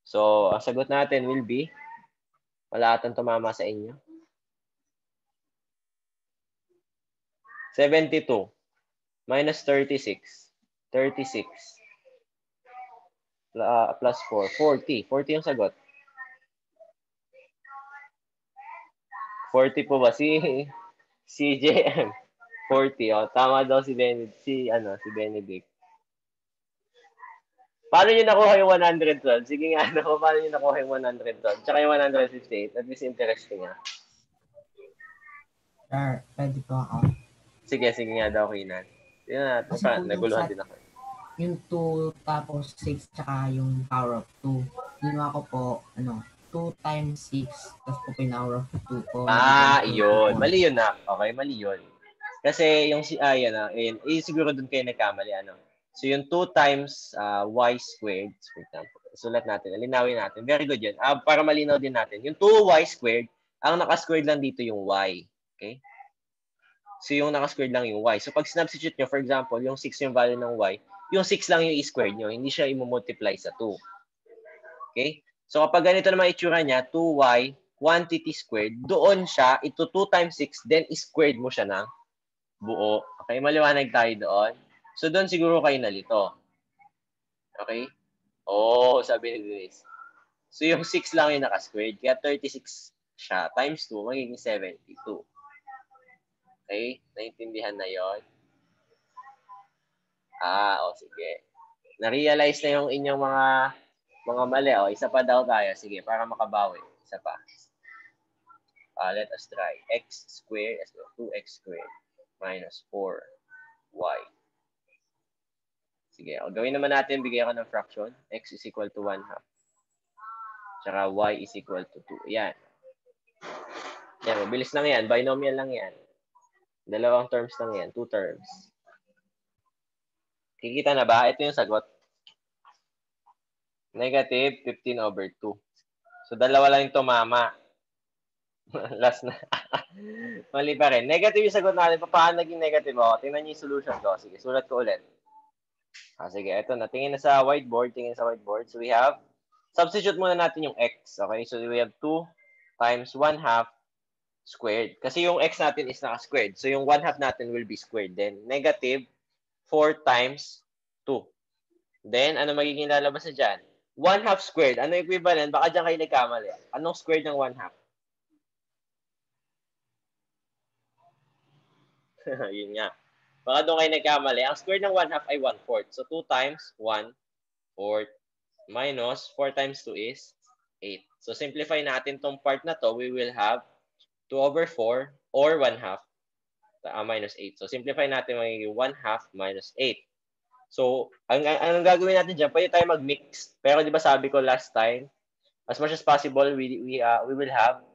So, ang sagot natin will be, wala atang tumama sa inyo. 72 minus 36. 36 plus 4. 40. 40 yung sagot. 40 po ba? Si JM. 40. Oh, tama daw si Benedict. Paano nyo nakuha yung 112? Sige nga, paano nyo nakuha yung 112? Tsaka yung 158. At least interesting nga. Sir, pwede po ako. Sige nga daw, Kinan. Tingnan natin. Naguluhan din ako. Yung 2 tapos 6 tsaka yung power of 2. Ginawa ko po, 2 times 6 tapos po power of 2 po. Iyon. Mali yun na. Okay, mali yun. Kasi yung siguro dun kayo nagkamali, So yung 2 times y squared, for example, sulat natin, alinawin natin. Very good yun. Para malinaw din natin. Yung 2y squared, ang naka-squared lang dito yung y. Okay? So yung naka-squared lang yung y. So pag substitute nyo, for example, yung 6 yung value ng y, yung 6 lang yung i-squared nyo. Hindi siya i-multiply sa 2. Okay? So kapag ganito naman itsura niya, 2y quantity squared, doon siya, ito 2 times 6, then squared mo siya ng buo. Okay, maliwanag tayo doon. So, doon siguro kayo nalito. Okay? Oh, sabi ni Denise. So, yung 6 lang yung naka-squared. Kaya 36 siya. Times 2, magiging 72. Okay? Naintindihan na yon. Sige. Na-realize na yung inyong mga mali. Isa pa daw tayo. Sige, para makabawi. Isa pa. Let us try. X squared, 2x squared minus 4y. Sige, gawin naman natin, bigyan ko ng fraction. X is equal to 1/2. Tsaka y is equal to 2. Yan. Yan, mabilis lang yan. Binomial lang yan. Dalawang terms lang yan. 2 terms. Kikita na ba? Ito yung sagot. Negative 15/2. So, dalawa lang yung tumama. Last na. Mali pa rin. Negative yung sagot natin. Paano naging negative? Tingnan niyo yung solution ko. Sige, sulat ko ulit. Sige, ito na. Tingin na sa whiteboard. So, we have, substitute muna natin yung x. Okay, so we have 2 times 1/2 squared. Kasi yung x natin is naka-squared. So, yung 1/2 natin will be squared. Then, negative 4 times 2. Then, ano magiging lalabas na dyan? 1/2 squared. Ano equivalent? Baka dyan kayo nagkamali. Anong squared ng 1/2? Yun nga. Baka doon kayo nagkamali. Ang square ng 1/2 ay 1/4. So, 2 times 1/4 minus 4 times 2 is 8. So, simplify natin tong part na to. We will have 2/4 or 1/2 minus 8. So, simplify natin magiging 1/2 minus 8. So, ang gagawin natin dyan, pwede tayo mag-mix. Pero di ba sabi ko last time, as much as possible, we will have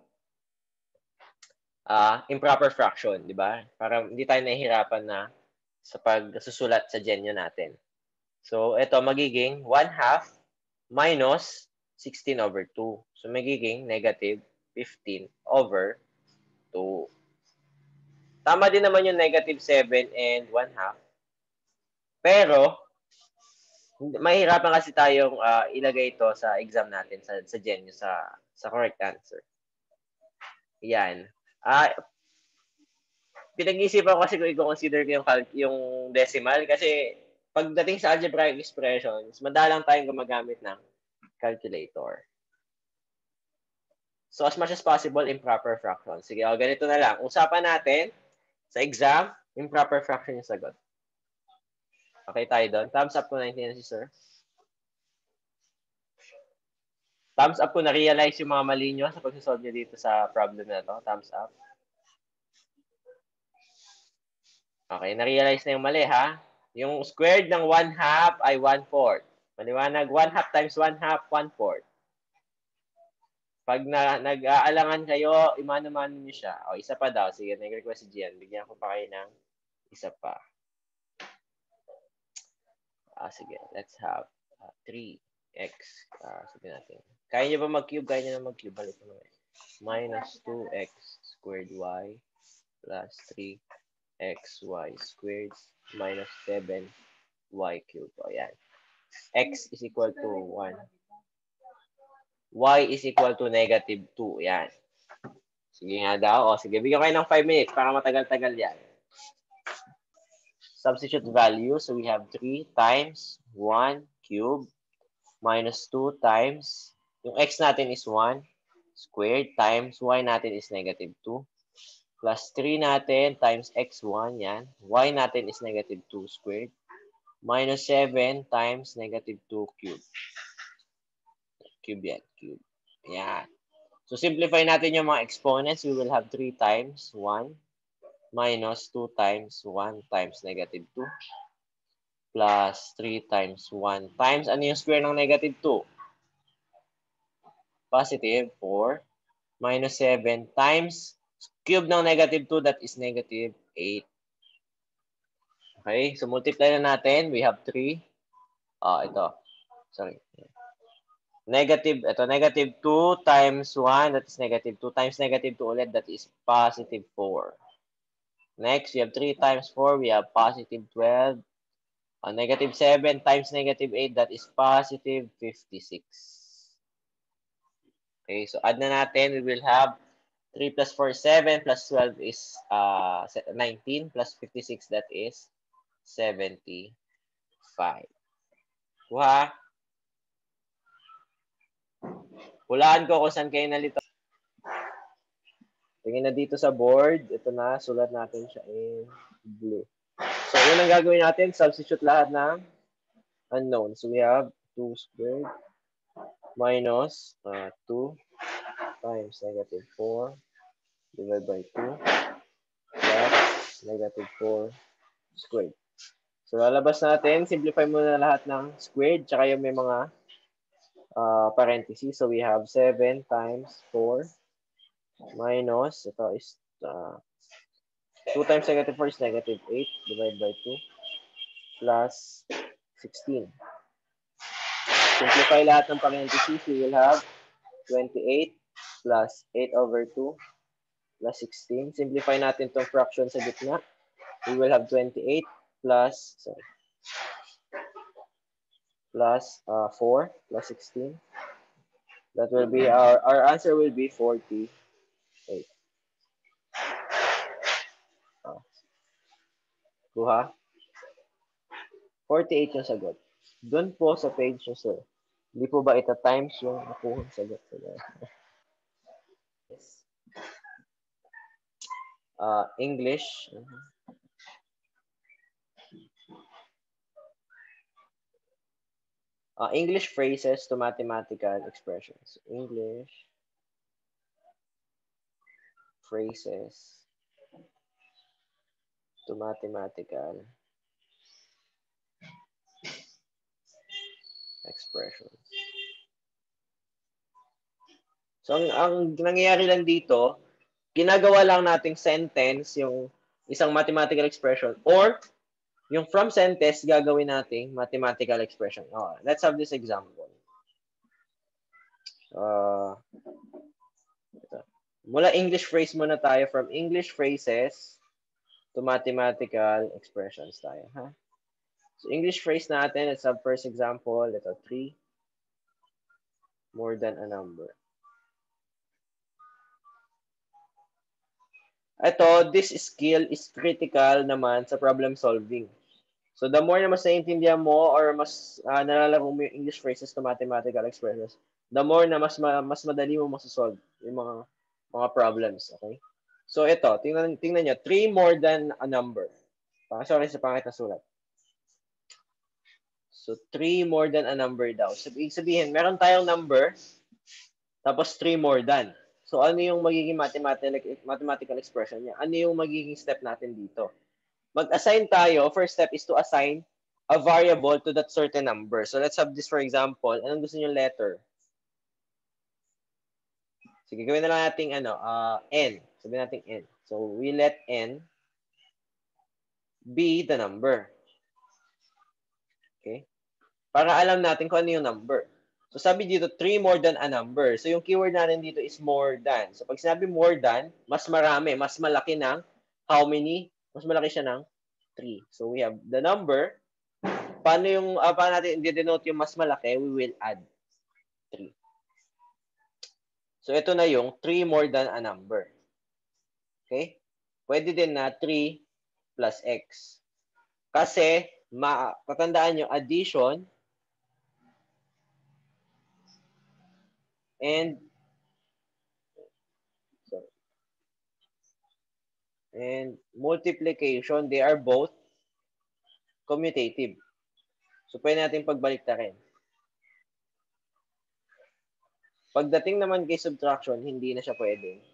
improper fraction, di ba? Para hindi tayo nahihirapan na sa pagsusulat sa genyo natin. So, ito magiging 1/2 minus 16/2. So, magiging negative 15/2. Tama din naman yung negative 7 and 1/2. Pero, mahirapan kasi tayong ilagay ito sa exam natin, sa genyo, sa correct answer. Yan. Pinag-iisipan ko kasi kung i-consider ko yung decimal kasi pagdating sa algebraic expressions, madalang tayong gumagamit ng calculator. So, as much as possible, improper fraction. Sige, ganito na lang. Usapan natin sa exam, improper fraction yung sagot. Okay tayo doon. Thumbs up kung naintindihan si sir. Thumbs up kung na-realize yung mga mali nyo sa pag-solve nyo dito sa problem na to. Thumbs up. Okay, na-realize na yung mali, ha? Yung squared ng 1/2 ay 1/4. Maliwanag, 1/2 times 1/2, 1/4. Pag nag-aalangan kayo, imano-mano nyo siya. Isa pa daw. Sige, nag-request si Gian. Bigyan ko pa kayo ng isa pa. Sige, let's have 3x. Sabihin natin. Kaya nyo ba mag-cube? Kaya nyo na mag-cube. Balik mo naman. Minus 2x squared y plus 3xy squared minus 7y cubed. Ayan. X is equal to 1. Y is equal to negative 2. Yan. Sige nga daw. Sige, bigyan kayo ng 5 minutes para matagal-tagal yan. Substitute value. So, we have 3 times 1 cubed minus 2 times, yung x natin is 1 squared times y natin is negative 2 plus 3 natin times x1, yan. Y natin is negative 2 squared minus 7 times negative 2 cubed. Cube yan. Cube. Yan. So, simplify natin yung mga exponents. We will have 3 times 1 minus 2 times 1 times negative 2 plus 3 times 1 times, ano yung square ng negative 2? Positive 4 minus 7 times cube ng negative 2, that is negative 8. Okay, so multiply na natin. We have 3. Ito. Sorry. Negative 2 times 1, that is negative 2 times negative 2 ulit, that is positive 4. Next, we have 3 times 4, we have positive 12. Negative 7 times negative 8, that is positive 56. Okay, so add na natin. We will have 3 plus 4, 7, plus 12 is 19, plus 56, that is 75. Kuha. Hulaan ko kung saan kayo nalito. Tingin na dito sa board. Ito na, sulat natin siya in blue. So, unang gagawin natin, substitute lahat ng unknown. So, we have 2 squared minus 2 times negative 4 divided by 2 plus negative 4 squared. So, lalabas natin, simplify muna lahat ng squared, tsaka yung may mga parentheses. So, we have 7 times 4 minus, ito is 2 times negative 4 is negative 8 divided by 2 plus 16. Simplify lahat ng parentheses. We will have 28 plus 8 over 2 plus 16. Simplify natin itong fraction sa gitna. We will have 28 plus, plus 4 plus 16. That will be, our answer will be 48. Kuha. 48 yung sagot. Doon po sa page nyo, sir. Hindi po ba ita times yung nakuha sagot? Yes. English. English phrases to mathematical expressions. English phrases to mathematical expressions. So, ang nangyayari lang dito, ginagawa lang nating sentence yung isang mathematical expression or yung from sentence gagawin nating mathematical expression. Let's have this example. Mula English phrase muna tayo, from English phrases to mathematical expressions tayo. Ha? So, English phrase natin, let's have first example, ito 3 more than a number. Ito, this skill is critical naman sa problem solving. So, the more na mas naiintindihan mo or mas nalalaro mo yung English phrases to mathematical expressions, the more na mas madali mo masasolve yung mga problems. Okay? So, ito, tingnan nyo, 3 more than a number. Sorry sa pangit na sulat. So, 3 more than a number daw. So, ibig sabihin, meron tayong number, tapos 3 more than. So, ano yung magiging mathematical expression niya? Ano yung magiging step natin dito? Mag-assign tayo, first step is to assign a variable to that certain number. So, let's have this for example. Anong gusto niyo letter? Sige, gawin na lang natin n. Sabihin natin n. So, we let n be the number. Okay? Para alam natin kung ano yung number. So, sabi dito, 3 more than a number. So, yung keyword natin dito is more than. So, pag sinabi more than, mas marami, mas malaki ng how many? Mas malaki siya ng 3. So, we have the number. Paano natin i-denote yung mas malaki? We will add 3. So, ito na yung 3 more than a number. Okay? Pwede din na 3 plus x. Kasi, tatandaan nyo, addition and multiplication, they are both commutative. So, pwede natin pagbaliktarin. Pagdating naman kay subtraction, hindi na siya pwedeng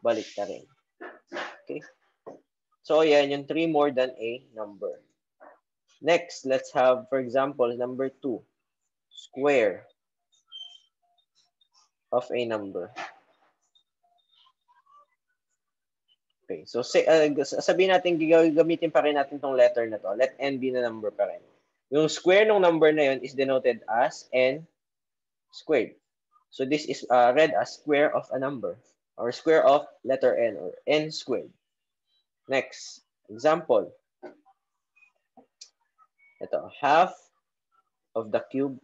baliktarin. Okay? So, yan, yung 3 more than a number. Next, let's have, for example, number 2. Square of a number. Okay, so sabihin natin, gagamitin pa rin natin tong letter na to. Let n be the number pa rin. Yung square ng number na yun is denoted as n squared. So this is read as square of a number or square of letter n or n squared. Next, example. Ito, half of the cube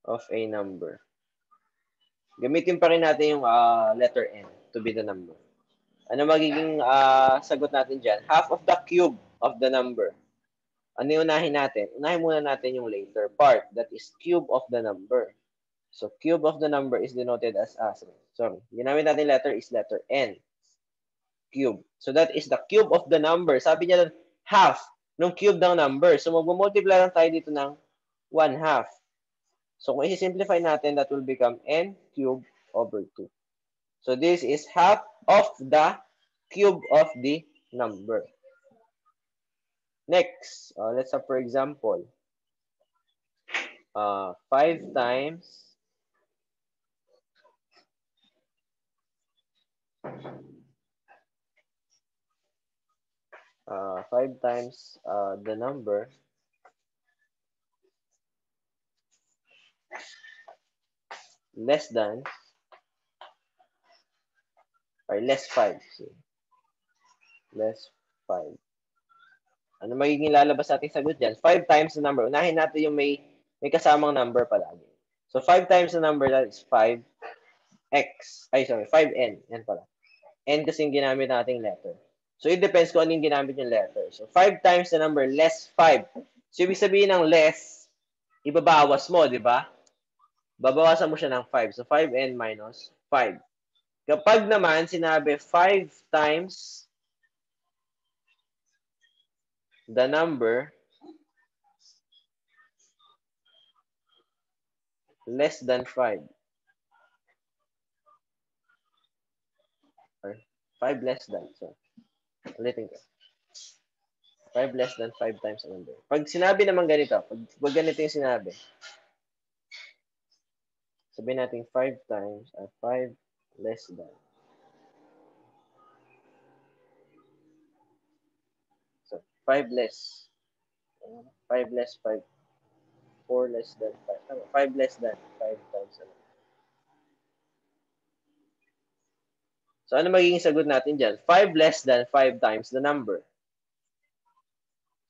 of a number. Gamitin pa rin natin yung letter N to be the number. Ano magiging sagot natin dyan? Half of the cube of the number. Ano yung unahin natin? Unahin muna natin yung later part. That is cube of the number. So, cube of the number is denoted as, sorry. Ginamit natin letter is letter N. Cube. So, that is the cube of the number. Sabi niya doon, half ng cube ng number. So, mag-multiply lang tayo dito ng 1/2. So, kung i-simplify natin, that will become n cubed over 2. So, this is half of the cube of the number. Next, let's have for example, 5 times 5 times the number less than or less 5. So, less 5. Ano magiging lalabas natin sagot dyan? 5 times the number. Unahin natin yung may kasamang number palagi. So, 5 times the number, that is 5x. Ay, sorry, 5n. Yan pala. N kasi yung ginamit nating letter. So, it depends kung ano yung ginamit yung letter. So, 5 times the number less 5. So, ibig sabihin ng less, ibabawas mo, di ba? Babawasan mo siya ng 5. So, 5n minus 5. Kapag naman sinabi 5 times the number less than 5. Or 5 less than. So, ulitin ko. 5 less than 5 times the number. Pag sinabi naman ganito, pag ganito yung sinabi, sabihin natin 5 times, 5 less than. So, 5 less. 5 less 5. 4 less than 5. 5 less than 5 times the number. So, ano magiging sagot natin dyan? 5 less than 5 times the number.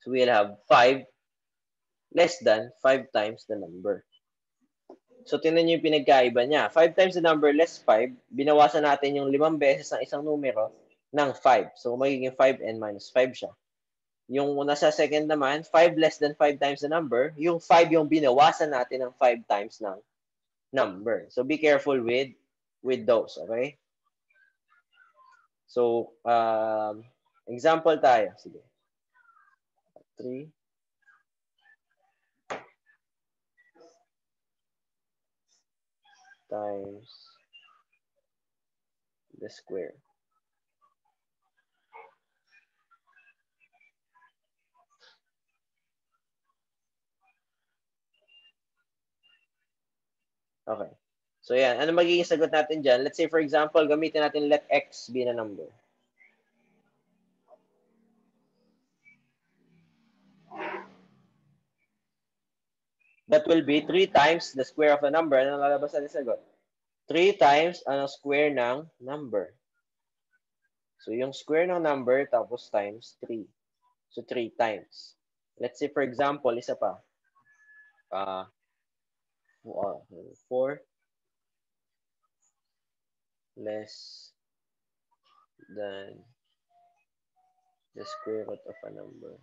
So, we'll have 5 less than 5 times the number. So, tingnan nyo yung pinagkaiba niya. 5 times the number less 5, binawasan natin yung 5 beses ng isang numero ng 5. So, magiging 5n minus 5 siya. Yung nasa second naman, 5 less than 5 times the number, yung 5 yung binawasan natin ng 5 times ng number. So, be careful with those, okay? So, example tayo. Sige. 3 times the square. Okay. So, yan. Ano magiging sagot natin dyan? Let's say, for example, gamitin natin let x be a number. That will be 3 times the square of a number. Ano lalabas natin sagot? 3 times ang square ng number. So, yung square ng number tapos times 3. So, 3 times. Let's say, for example, isa pa. 4 less than the square root of a number.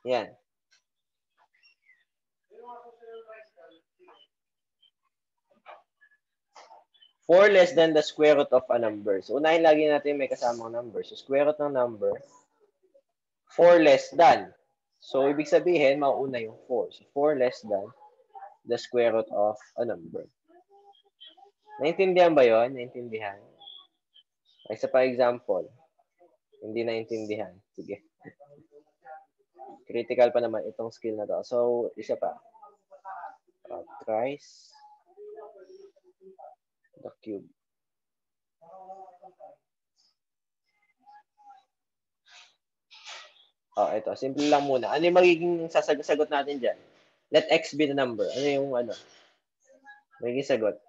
Yan. 4 less than the square root of a number. So, unahin lagi natin may kasamang number. So, square root ng number, 4 less than. So, ibig sabihin, mauuna yung 4. So, 4 less than the square root of a number. Naintindihan ba yun? Naintindihan? Isa pa example. Hindi naintindihan. Sige. Critical pa naman itong skill na to. So, isa pa. Thrice the cube. Ito. Simple lang muna. Ano yung magiging sasagot natin dyan? Let x be the number. Ano yung magiging sagot?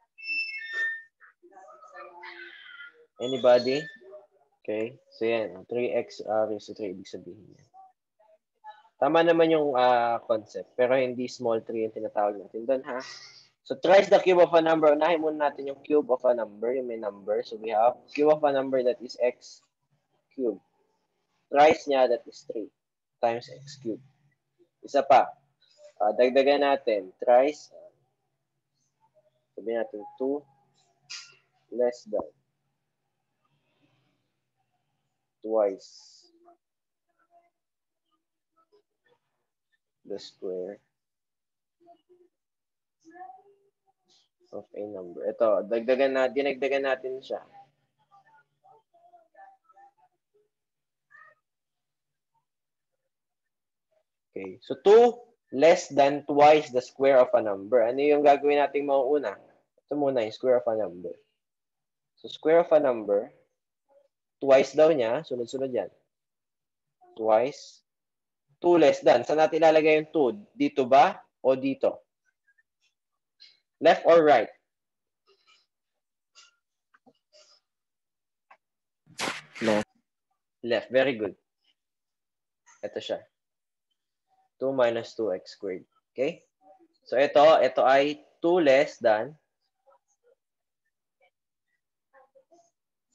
Anybody Okay? So, yan. 3x raised to 3, ibig sabihin yan. Tama naman yung concept, pero hindi small 3 yung tinatawag natin doon, ha? So, thrice the cube of a number. Unahin muna natin yung cube of a number, yung may number. So, we have cube of a number that is x cube. Thrice niya, that is 3 times x cube. Isa pa. Dagdagan natin. Thrice. Sabihin natin 2 less than twice the square of a number. Ito, dinagdagan natin siya. Okay. So, 2 less than twice the square of a number. Ano yung gagawin natin mauuna? Ito muna yung square of a number. So, square of a number, twice daw niya, sunod-sunod yan. Twice. 2 less than. Saan natin ilalagay yung 2? Dito ba o dito? Left or right? Left. Left. Very good. Ito siya. 2 minus 2x squared. Okay? So, ito ay 2 less than.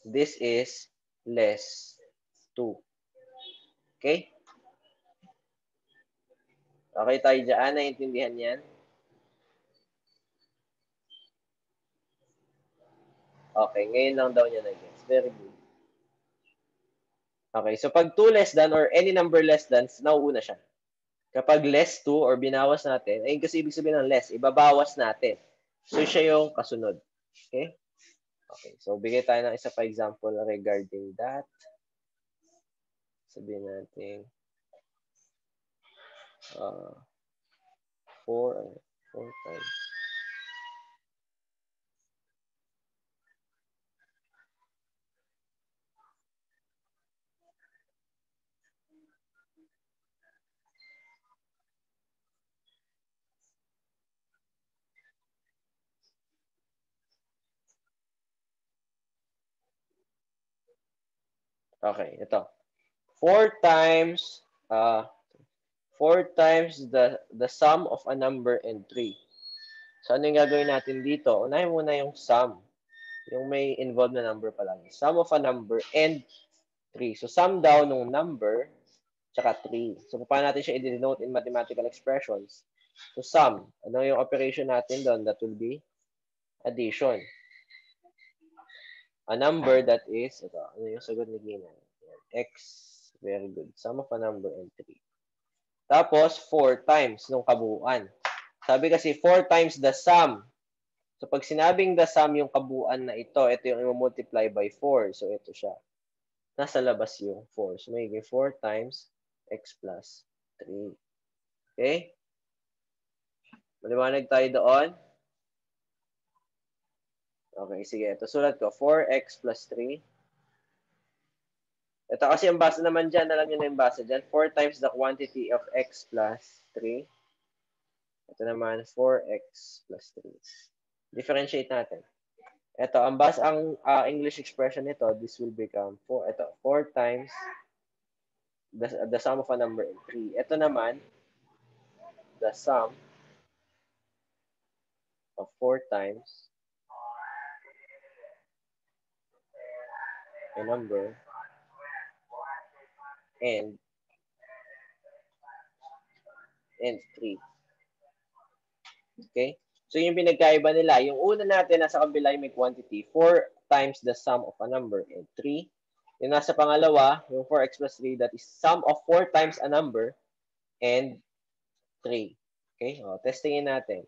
This is less 2. Okay? Okay tayo dyan. Naiintindihan yan? Okay. Ngayon lang daw niya na-guess. Very good. Okay. So, pag 2 less than or any number less than, nauuna siya. Kapag less 2 or binawas natin, ay kasi ibig sabihin ng less, ibabawas natin. So, siya yung kasunod. Okay? Okay. So, bigay tayo ng isa pa example regarding that. Sabihin natin 4 times. Okay, ito. 4 times 4 times the sum of a number and 3. So, ano yung gagawin natin dito? Unahin muna yung sum. Yung may involved na number pa lang. Sum of a number and 3. So, sum daw nung number tsaka 3. So, paano natin siya i-denote in mathematical expressions? So, sum. Ano yung operation natin doon? That will be addition. A number that is, ito, ano yung sagot ni Gina? X. Very good. Sum of a number and 3. Tapos, 4 times nung kabuuan. Sabi kasi 4 times the sum. So, pag sinabing the sum yung kabuuan na ito yung i-multiply by 4. So, ito siya. Nasa labas yung 4. So, may 4 times x plus 3. Okay? Maliwanag tayo doon. Okay, sige. Ito, sulat ko. 4x plus 3. Ito kasi ang basa naman dyan. Alam nyo na yung basa dyan. 4 times the quantity of x plus 3. Ito naman, 4x plus 3. Differentiate natin. Ito, ang English expression nito, this will become 4. Ito, 4 times the sum of a number and 3. Ito naman, the sum of 4 times a number and 3. Okay? So, yung pinagkaiba nila, yung una natin, nasa kabila yung may quantity, 4 times the sum of a number and 3. Yung nasa pangalawa, yung 4x plus 3, that is sum of 4 times a number and 3. Okay? O, testingin natin.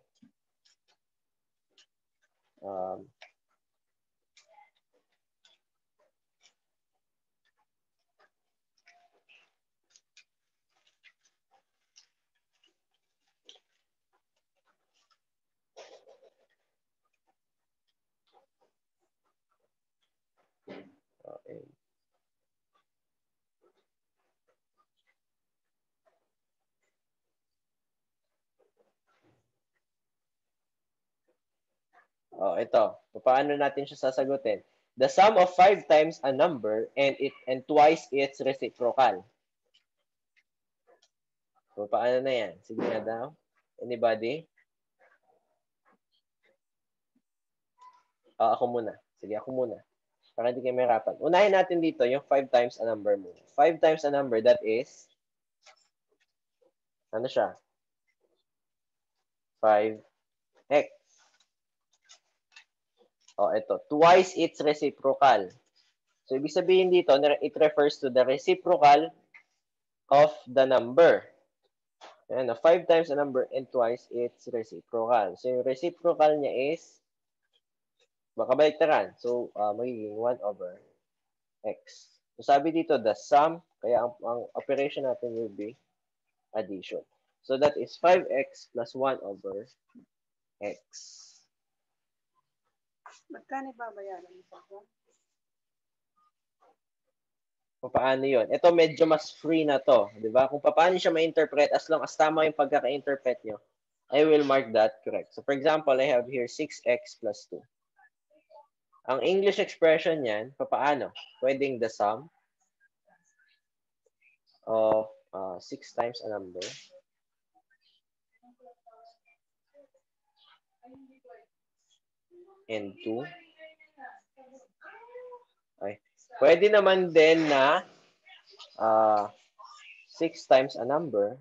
Okay. Oh, ito. Paano natin siya sasagutin? the sum of 5 times a number and twice its reciprocal. So, paano na yan? Sige nga daw. Anybody? Ako muna. Sige, ako muna. Para hindi kayo mahirapan. Unahin natin dito yung 5 times a number mo. 5 times a number, that is, ano siya? 5x. Ito. Twice its reciprocal. So, ibig sabihin dito, it refers to the reciprocal of the number. Ayan, 5 times a number and twice its reciprocal. So, yung reciprocal niya is, makabaliktaran. So, magiging 1 over x. So, sabi dito, the sum, kaya ang operation natin will be addition. So, that is 5x plus 1 over x. Magkano babayaran mo sa ko? Paano yun? Ito medyo mas free na to. Di ba? Kung paano siya ma-interpret, as long as tama yung pagkaka-interpret nyo, I will mark that correct. So, for example, I have here 6x plus 2. Ang English expression niyan, paano? Pwedeng the sum of 6 times a number and 2. Okay. Pwede naman din na 6 times a number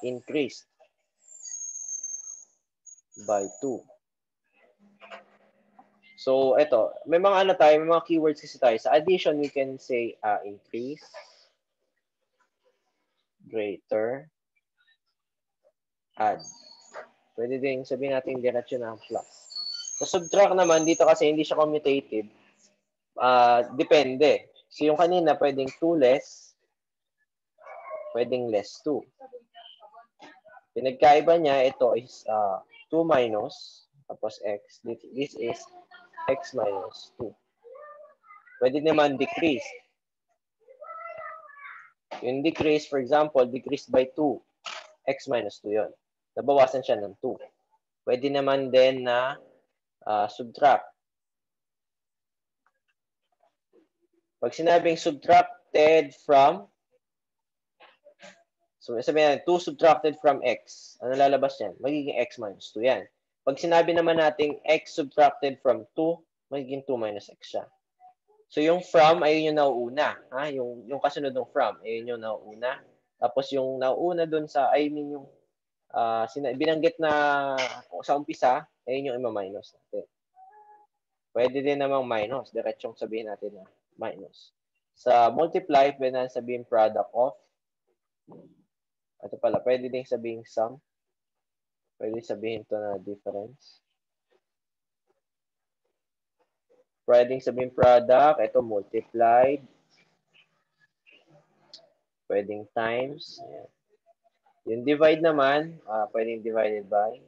increased by 2. So, ito. May mga may mga keywords kasi tayo. Sa addition, we can say increase, greater, add. Pwede din sabihin natin diretso na plus. Sa subtract naman, dito kasi hindi siya commutative. Depende. So, yung kanina, pwedeng 2 less, pwedeng less 2. Pinagkaiba niya, ito is 2 minus, tapos x. This is x minus 2. Pwede naman decrease. Yung decrease, for example, decreased by 2. X minus 2 yun. Nabawasan siya ng 2. Pwede naman din na subtract. Pag sinabing subtracted from, so sabihin natin, 2 subtracted from x. Ano lalabas yan? Magiging x minus 2 yan. Pag sinabi naman natin x subtracted from 2, magiging 2 minus x siya. So yung from, ayun yung nauuna. Yung kasunod ng from, ayun yung nauuna. Tapos yung nauuna dun sa, yung binanggit na sa umpisa, ayun yung ima-minus natin. Pwede din namang minus. Diretsong sabihin natin na minus. Sa multiply, pwede na sabihin product of. Ito pala, pwede din sabihin sum. Pwede sabihin to na difference. Pwede sabihin product. Ito multiplied. Pwedeng times. Ayan. Yung divide naman, pwedeng divided by.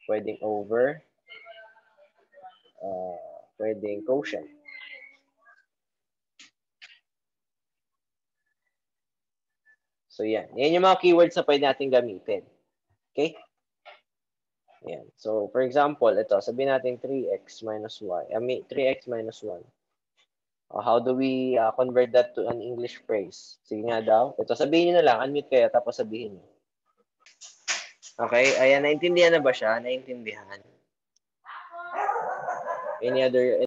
Pwedeng over. Pwedeng quotient. So, yan. Yan yung mga keywords na pwede natin gamitin. Okay? Yan. So, for example, ito. Sabihin natin 3x minus y. 3x minus 1. How do we convert that to an English phrase? Sige nga daw. Ito, sabihin nyo na lang. Unmute kayo, tapos sabihin nyo. Okay? Ayan, naintindihan na ba siya? Naintindihan? Any other